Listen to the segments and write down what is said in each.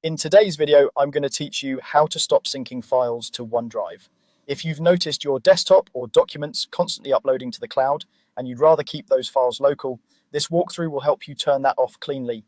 In today's video, I'm going to teach you how to stop syncing files to OneDrive. If you've noticed your desktop or documents constantly uploading to the cloud and you'd rather keep those files local, this walkthrough will help you turn that off cleanly.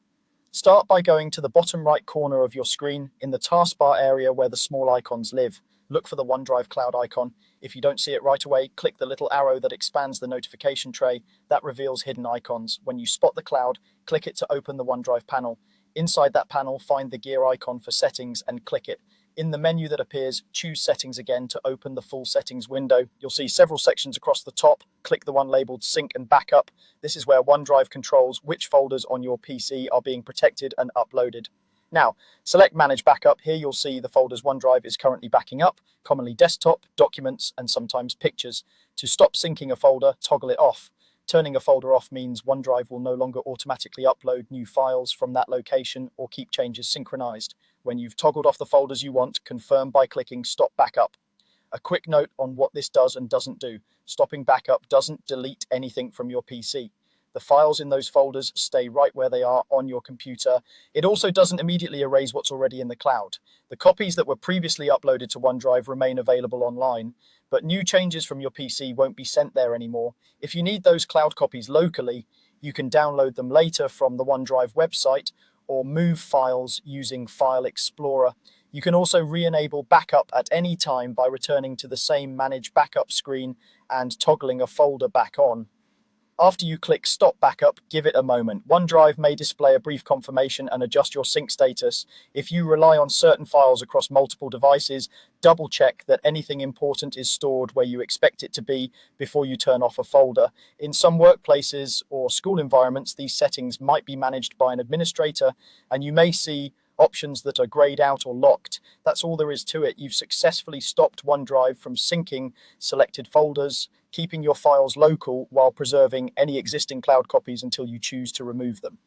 Start by going to the bottom right corner of your screen in the taskbar area where the small icons live. Look for the OneDrive cloud icon. If you don't see it right away, click the little arrow that expands the notification tray. That reveals hidden icons. When you spot the cloud, click it to open the OneDrive panel. Inside that panel, find the gear icon for settings and click it. In the menu that appears, choose settings again to open the full settings window. You'll see several sections across the top. Click the one labeled sync and backup. This is where OneDrive controls which folders on your PC are being protected and uploaded. Now, select Manage Backup. Here you'll see the folders OneDrive is currently backing up, commonly desktop, documents, and sometimes pictures. To stop syncing a folder, toggle it off. Turning a folder off means OneDrive will no longer automatically upload new files from that location or keep changes synchronized. When you've toggled off the folders you want, confirm by clicking Stop Backup. A quick note on what this does and doesn't do. Stopping backup doesn't delete anything from your PC. The files in those folders stay right where they are on your computer. It also doesn't immediately erase what's already in the cloud. The copies that were previously uploaded to OneDrive remain available online, but new changes from your PC won't be sent there anymore. If you need those cloud copies locally, you can download them later from the OneDrive website or move files using File Explorer. You can also re-enable backup at any time by returning to the same Manage Backup screen and toggling a folder back on. After you click Stop Backup, give it a moment. OneDrive may display a brief confirmation and adjust your sync status. If you rely on certain files across multiple devices, double check that anything important is stored where you expect it to be before you turn off a folder. In some workplaces or school environments, these settings might be managed by an administrator, and you may see options that are grayed out or locked. That's all there is to it. You've successfully stopped OneDrive from syncing selected folders, keeping your files local while preserving any existing cloud copies until you choose to remove them.